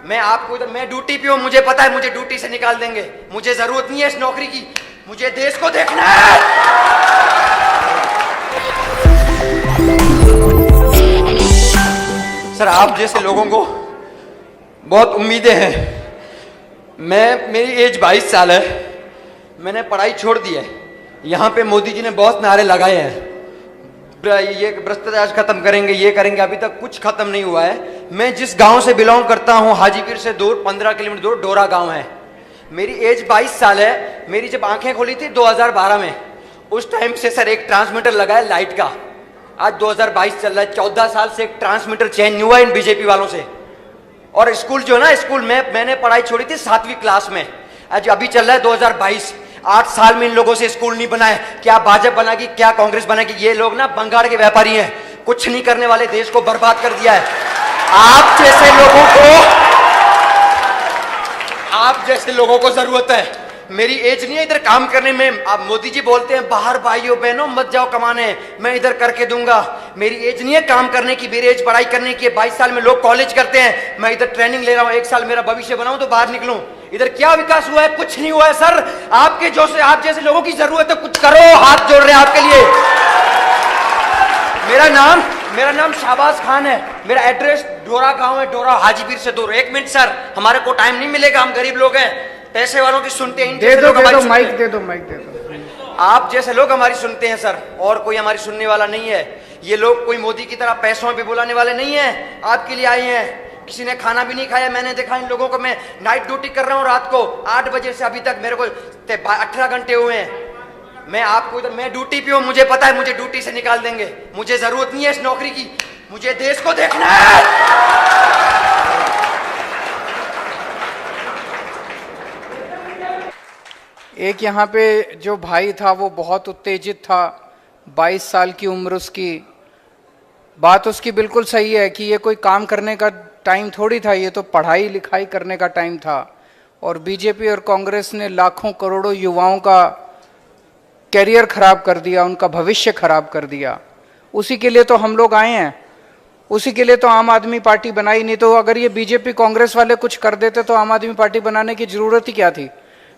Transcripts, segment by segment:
मैं आपको इधर, मैं ड्यूटी पे हूँ, मुझे पता है मुझे ड्यूटी से निकाल देंगे, मुझे जरूरत नहीं है इस नौकरी की, मुझे देश को देखना है। सर आप जैसे लोगों को बहुत उम्मीदें हैं। मेरी एज 22 साल है, मैंने पढ़ाई छोड़ दी है। यहाँ पे मोदी जी ने बहुत नारे लगाए हैं, ये भ्रष्टाचार खत्म करेंगे, ये करेंगे, अभी तक कुछ खत्म नहीं हुआ है। मैं जिस गांव से बिलोंग करता हूँ, हाजीपीर से दूर 15 किलोमीटर दूर डोरा गांव है। मेरी एज 22 साल है। मेरी जब आंखें खोली थी 2012 में, उस टाइम से सर एक ट्रांसमीटर लगा है लाइट का। आज 2022 चल रहा है, 14 साल से एक ट्रांसमीटर चेंज नहीं हुआ इन बीजेपी वालों से। और स्कूल जो है ना, स्कूल में मैंने पढ़ाई छोड़ी थी 7वीं क्लास में, आज अभी चल रहा है 2022। 8 साल में इन लोगों से स्कूल नहीं बनाए। क्या भाजपा बनाएगी, क्या कांग्रेस बनाएगी? ये लोग ना बंगाड़ के व्यापारी हैं, कुछ नहीं करने वाले, देश को बर्बाद कर दिया है। आप जैसे लोगों को जरूरत है। मेरी एज नहीं है इधर काम करने में। आप मोदी जी बोलते हैं बाहर भाइयों बहनों मत जाओ कमाने, मैं इधर करके दूंगा। मेरी एज नहीं है काम करने की, मेरी एज पढ़ाई करने की है। 22 साल में लोग कॉलेज करते हैं, मैं इधर ट्रेनिंग ले रहा हूं। 1 साल मेरा भविष्य बनाऊं तो बाहर निकलूं। इधर क्या विकास हुआ है? कुछ नहीं हुआ है सर। आप जैसे लोगों की जरूरत है, कुछ करो, हाथ जोड़ रहे हैं आपके लिए। मेरा नाम शाहबाज खान है। मेरा एड्रेस डोरा गांव है, डोरा हाजीपीर से दूर। 1 मिनट सर, हमारे को टाइम नहीं मिलेगा, हम गरीब लोग हैं, पैसे वालों की सुनते हैं। दे दो माइक दे दो। आप जैसे लोग हमारी सुनते हैं सर, और कोई हमारी सुनने वाला नहीं है। ये लोग कोई मोदी की तरह पैसों पे बुलाने वाले नहीं है। आपके लिए आए हैं। किसी ने खाना भी नहीं खाया, मैंने देखा इन लोगों को। मैं नाइट ड्यूटी कर रहा हूँ, रात को 8 बजे से अभी तक मेरे को 18 घंटे हुए हैं। मैं ड्यूटी पे हूँ, मुझे पता है मुझे ड्यूटी से निकाल देंगे, मुझे जरूरत नहीं है इस नौकरी की, मुझे देश को देखना है। एक यहाँ पे जो भाई था वो बहुत उत्तेजित था, 22 साल की उम्र उसकी। बात उसकी बिल्कुल सही है कि ये कोई काम करने का टाइम थोड़ी था, ये तो पढ़ाई लिखाई करने का टाइम था। और बीजेपी और कांग्रेस ने लाखों करोड़ों युवाओं का कैरियर खराब कर दिया, उनका भविष्य खराब कर दिया। उसी के लिए तो हम लोग आए हैं, उसी के लिए तो आम आदमी पार्टी बनाई। नहीं तो अगर ये बीजेपी कांग्रेस वाले कुछ कर देते तो आम आदमी पार्टी बनाने की जरूरत ही क्या थी?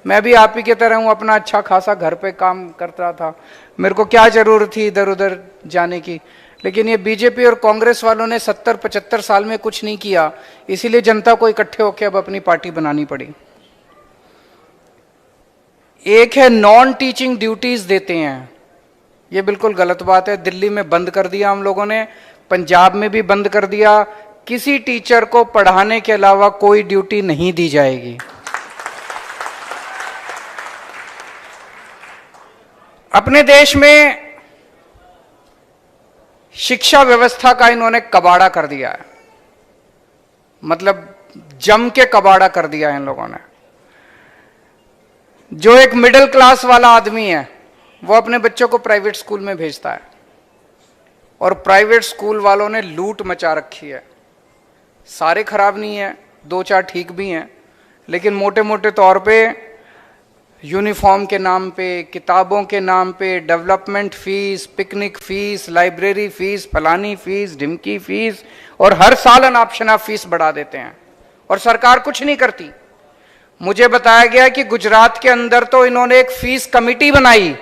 मैं भी आप ही की तरह हूं, अपना अच्छा खासा घर पे काम करता था, मेरे को क्या जरूरत थी इधर उधर जाने की। लेकिन ये बीजेपी और कांग्रेस वालों ने 70-75 साल में कुछ नहीं किया, इसीलिए जनता को इकट्ठे होकर अब अपनी पार्टी बनानी पड़ी। एक है नॉन टीचिंग ड्यूटीज देते हैं, ये बिल्कुल गलत बात है। दिल्ली में बंद कर दिया हम लोगों ने, पंजाब में भी बंद कर दिया। किसी टीचर को पढ़ाने के अलावा कोई ड्यूटी नहीं दी जाएगी। अपने देश में शिक्षा व्यवस्था का इन्होंने कबाड़ा कर दिया है, मतलब जम के कबाड़ा कर दिया है इन लोगों ने। जो एक मिडिल क्लास वाला आदमी है वो अपने बच्चों को प्राइवेट स्कूल में भेजता है, और प्राइवेट स्कूल वालों ने लूट मचा रखी है। सारे खराब नहीं है, 2-4 ठीक भी हैं, लेकिन मोटे मोटे तौर पे यूनिफॉर्म के नाम पे, किताबों के नाम पे, development fees, picnic fees, library fees, फलानी फीस, ढिमकी फीस, और हर साल अनऑप्शनल फीस बढ़ा देते हैं और सरकार कुछ नहीं करती। मुझे बताया गया कि गुजरात के अंदर तो इन्होंने एक फीस कमेटी बनाई,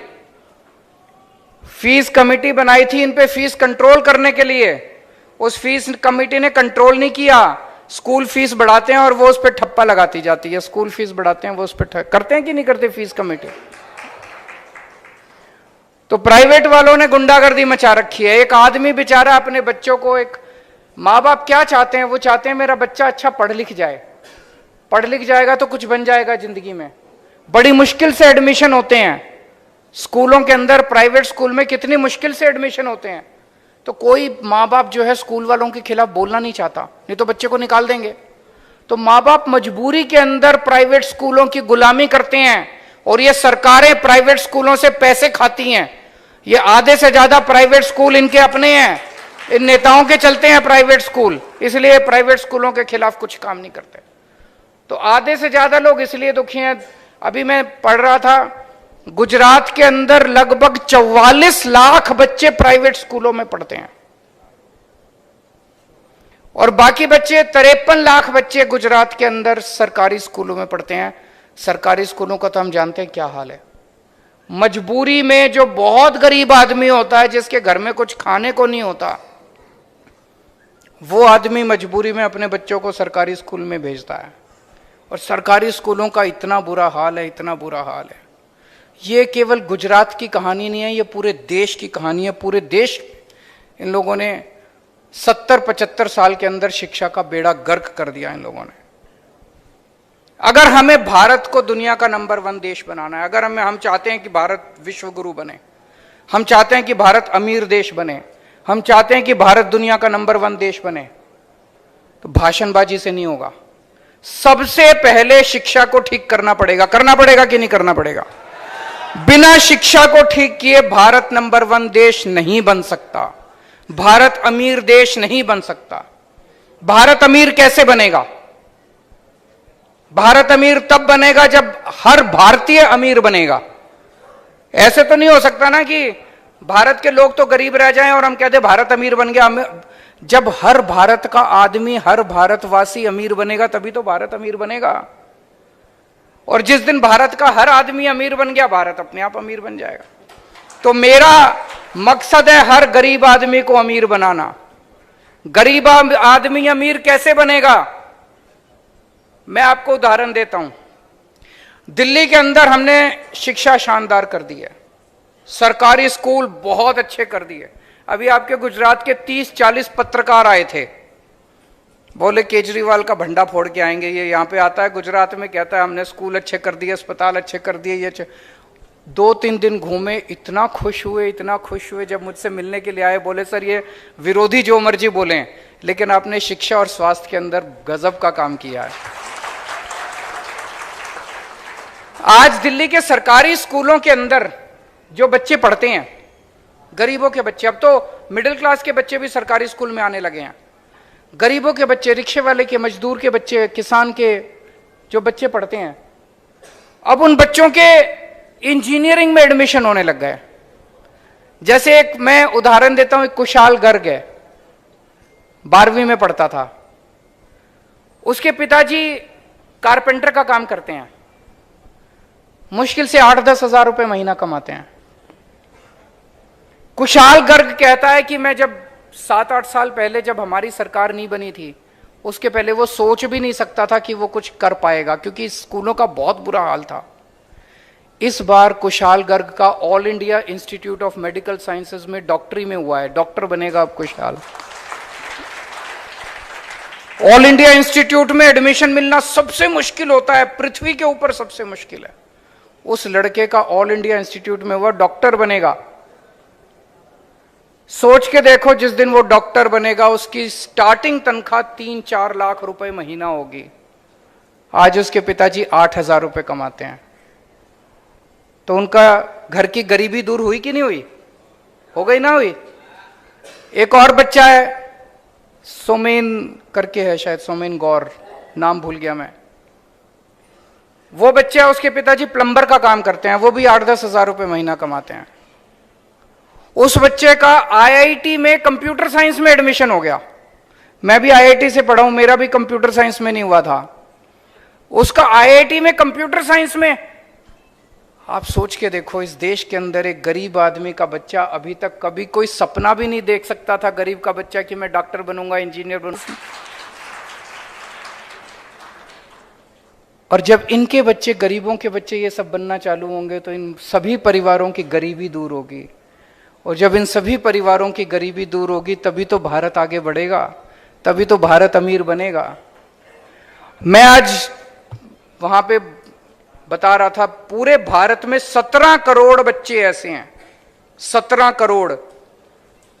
फीस कमेटी बनाई थी इन पे फीस कंट्रोल करने के लिए। उस फीस कमेटी ने कंट्रोल नहीं किया, स्कूल फीस बढ़ाते हैं और वो उस पर ठप्पा लगाती जाती है। स्कूल फीस बढ़ाते हैं, वो उस पर करते हैं कि नहीं करते फीस कमेटी? तो प्राइवेट वालों ने गुंडागर्दी मचा रखी है। एक आदमी बेचारा अपने बच्चों को, एक माँ बाप क्या चाहते हैं? वो चाहते हैं मेरा बच्चा अच्छा पढ़ लिख जाए, पढ़ लिख जाएगा तो कुछ बन जाएगा जिंदगी में। बड़ी मुश्किल से एडमिशन होते हैं स्कूलों के अंदर, प्राइवेट स्कूल में कितनी मुश्किल से एडमिशन होते हैं। तो कोई माँ बाप जो है स्कूल वालों के खिलाफ बोलना नहीं चाहता, नहीं तो बच्चे को निकाल देंगे। तो माँ बाप मजबूरी के अंदर प्राइवेट स्कूलों की गुलामी करते हैं, और ये सरकारें प्राइवेट स्कूलों से पैसे खाती हैं। ये आधे से ज्यादा प्राइवेट स्कूल इनके अपने हैं, इन नेताओं के चलते हैं प्राइवेट स्कूल, इसलिए प्राइवेट स्कूलों के खिलाफ कुछ काम नहीं करते। तो आधे से ज्यादा लोग इसलिए दुखी हैं। अभी मैं पढ़ रहा था, गुजरात के अंदर लगभग 44 लाख बच्चे प्राइवेट स्कूलों में पढ़ते हैं। और बाकी बच्चे 53 लाख बच्चे गुजरात के अंदर सरकारी स्कूलों में पढ़ते हैं। सरकारी स्कूलों का तो हम जानते हैं क्या हाल है। मजबूरी में जो बहुत गरीब आदमी होता है, जिसके घर में कुछ खाने को नहीं होता, वो आदमी मजबूरी में अपने बच्चों को सरकारी स्कूल में भेजता है। और सरकारी स्कूलों का इतना बुरा हाल है, इतना बुरा हाल है। ये केवल गुजरात की कहानी नहीं है, ये पूरे देश की कहानी है। पूरे देश इन लोगों ने 70-75 साल के अंदर शिक्षा का बेड़ा गर्क कर दिया इन लोगों ने। अगर हमें भारत को दुनिया का नंबर 1 देश बनाना है, अगर हम चाहते हैं कि भारत विश्व गुरु बने, हम चाहते हैं कि भारत अमीर देश बने, हम चाहते हैं कि भारत दुनिया का नंबर 1 देश बने, तो भाषणबाजी से नहीं होगा। सबसे पहले शिक्षा को ठीक करना पड़ेगा कि नहीं करना पड़ेगा? बिना शिक्षा को ठीक किए भारत नंबर 1 देश नहीं बन सकता, भारत अमीर देश नहीं बन सकता। भारत अमीर कैसे बनेगा? भारत अमीर तब बनेगा जब हर भारतीय अमीर बनेगा। ऐसे तो नहीं हो सकता ना कि भारत के लोग तो गरीब रह जाएं और हम कहते भारत अमीर बन गया। जब हर भारत का आदमी, हर भारतवासी अमीर बनेगा, तभी तो भारत अमीर बनेगा। और जिस दिन भारत का हर आदमी अमीर बन गया, भारत अपने आप अमीर बन जाएगा। तो मेरा मकसद है हर गरीब आदमी को अमीर बनाना। गरीब आदमी अमीर कैसे बनेगा? मैं आपको उदाहरण देता हूं। दिल्ली के अंदर हमने शिक्षा शानदार कर दी है, सरकारी स्कूल बहुत अच्छे कर दिए। अभी आपके गुजरात के 30-40 पत्रकार आए थे, बोले केजरीवाल का भंडा फोड़ के आएंगे। ये यहां पे आता है गुजरात में, कहता है हमने स्कूल अच्छे कर दिए, अस्पताल अच्छे कर दिए, ये अच्छे। 2-3 दिन घूमे, इतना खुश हुए। जब मुझसे मिलने के लिए आए, बोले सर ये विरोधी जो मर्जी बोले, लेकिन आपने शिक्षा और स्वास्थ्य के अंदर गजब का काम किया है। आज दिल्ली के सरकारी स्कूलों के अंदर जो बच्चे पढ़ते हैं, गरीबों के बच्चे, अब तो मिडिल क्लास के बच्चे भी सरकारी स्कूल में आने लगे हैं। गरीबों के बच्चे, रिक्शे वाले के, मजदूर के बच्चे, किसान के जो बच्चे पढ़ते हैं, अब उन बच्चों के इंजीनियरिंग में एडमिशन होने लग गए। जैसे एक मैं उदाहरण देता हूं, एक कुशाल गर्ग है, 12वीं में पढ़ता था। उसके पिताजी कारपेंटर का काम करते हैं, मुश्किल से 8-10 हजार रुपए महीना कमाते हैं। कुशाल गर्ग कहता है कि मैं जब 7-8 साल पहले, जब हमारी सरकार नहीं बनी थी, उसके पहले वो सोच भी नहीं सकता था कि वो कुछ कर पाएगा, क्योंकि स्कूलों का बहुत बुरा हाल था। इस बार कुशाल गर्ग का all India institute of medical sciences में डॉक्टरी में हुआ है, डॉक्टर बनेगा अब कुशाल। ऑल इंडिया इंस्टीट्यूट में एडमिशन मिलना सबसे मुश्किल होता है, पृथ्वी के ऊपर सबसे मुश्किल है। उस लड़के का ऑल इंडिया इंस्टीट्यूट में हुआ, डॉक्टर बनेगा। सोच के देखो, जिस दिन वो डॉक्टर बनेगा उसकी स्टार्टिंग तनख्वाह 3-4 लाख रुपए महीना होगी। आज उसके पिताजी 8,000 रुपए कमाते हैं। तो उनका घर की गरीबी दूर हुई कि नहीं हुई? हो गई ना हुई? एक और बच्चा है, सोमेन करके है शायद, सोमेन गौर, नाम भूल गया मैं। वो बच्चा, उसके पिताजी प्लम्बर का काम करते हैं, वो भी 8-10 हजार रुपए महीना कमाते हैं। उस बच्चे का आईआईटी में कंप्यूटर साइंस में एडमिशन हो गया। मैं भी आईआईटी से पढ़ा हूं, मेरा भी कंप्यूटर साइंस में नहीं हुआ था। उसका आईआईटी में कंप्यूटर साइंस में। आप सोच के देखो, इस देश के अंदर एक गरीब आदमी का बच्चा अभी तक कभी कोई सपना भी नहीं देख सकता था, गरीब का बच्चा, कि मैं डॉक्टर बनूंगा, इंजीनियर बनूंगा। और जब इनके बच्चे, गरीबों के बच्चे ये सब बनना चालू होंगे, तो इन सभी परिवारों की गरीबी दूर होगी। और जब इन सभी परिवारों की गरीबी दूर होगी, तभी तो भारत आगे बढ़ेगा, तभी तो भारत अमीर बनेगा। मैं आज वहां पे बता रहा था, पूरे भारत में 17 करोड़ बच्चे ऐसे हैं, 17 करोड़,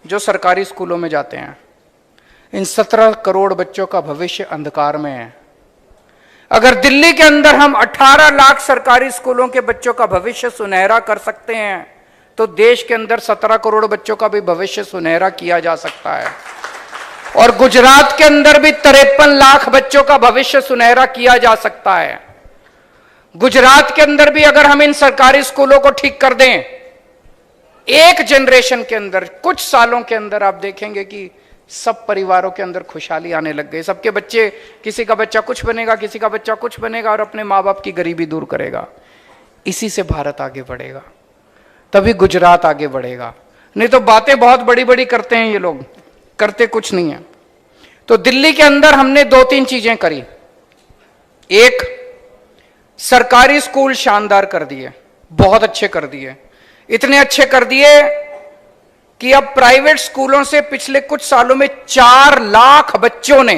जो सरकारी स्कूलों में जाते हैं। इन 17 करोड़ बच्चों का भविष्य अंधकार में है। अगर दिल्ली के अंदर हम 18 लाख सरकारी स्कूलों के बच्चों का भविष्य सुनहरा कर सकते हैं, तो देश के अंदर 17 करोड़ बच्चों का भी भविष्य सुनहरा किया जा सकता है। और गुजरात के अंदर भी 53 लाख बच्चों का भविष्य सुनहरा किया जा सकता है। गुजरात के अंदर भी अगर हम इन सरकारी स्कूलों को ठीक कर दें, एक जनरेशन के अंदर, कुछ सालों के अंदर आप देखेंगे कि सब परिवारों के अंदर खुशहाली आने लग गई। सबके बच्चे, किसी का बच्चा कुछ बनेगा, किसी का बच्चा कुछ बनेगा और अपने माँ बाप की गरीबी दूर करेगा। इसी से भारत आगे बढ़ेगा, तभी गुजरात आगे बढ़ेगा। नहीं तो बातें बहुत बड़ी बड़ी करते हैं ये लोग, करते कुछ नहीं है। तो दिल्ली के अंदर हमने 2-3 चीजें करी। एक, सरकारी स्कूल शानदार कर दिए, बहुत अच्छे कर दिए, इतने अच्छे कर दिए कि अब प्राइवेट स्कूलों से पिछले कुछ सालों में 4 लाख बच्चों ने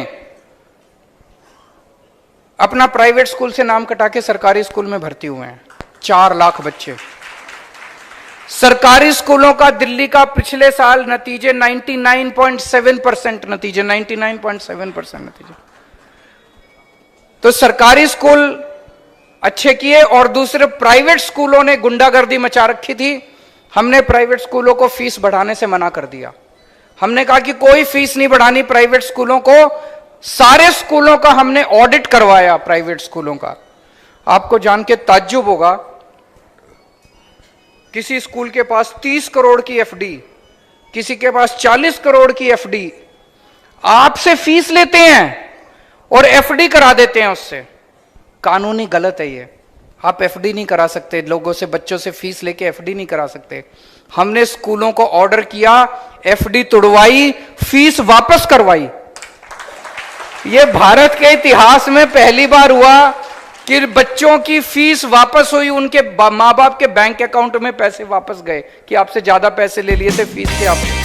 अपना प्राइवेट स्कूल से नाम कटा के सरकारी स्कूल में भर्ती हुए हैं। 4 लाख बच्चे। सरकारी स्कूलों का दिल्ली का पिछले साल नतीजे 99.7% नतीजे, 99.7% नतीजे। तो सरकारी स्कूल अच्छे किए और दूसरे प्राइवेट स्कूलों ने गुंडागर्दी मचा रखी थी। हमने प्राइवेट स्कूलों को फीस बढ़ाने से मना कर दिया। हमने कहा कि कोई फीस नहीं बढ़ानी प्राइवेट स्कूलों को। सारे स्कूलों का हमने ऑडिट करवाया, प्राइवेट स्कूलों का। आपको जान के ताज्जुब होगा, किसी स्कूल के पास 30 करोड़ की एफडी, किसी के पास 40 करोड़ की एफडी, आपसे फीस लेते हैं और एफडी करा देते हैं उससे। कानूनी गलत है ये। आप एफडी नहीं करा सकते, लोगों से, बच्चों से फीस लेके एफडी नहीं करा सकते। हमने स्कूलों को ऑर्डर किया, एफडी तोड़वाई, फीस वापस करवाई। ये भारत के इतिहास में पहली बार हुआ कि बच्चों की फीस वापस हुई, उनके माँ बाप के बैंक अकाउंट में पैसे वापस गए कि आपसे ज्यादा पैसे ले लिए थे फीस के आपने।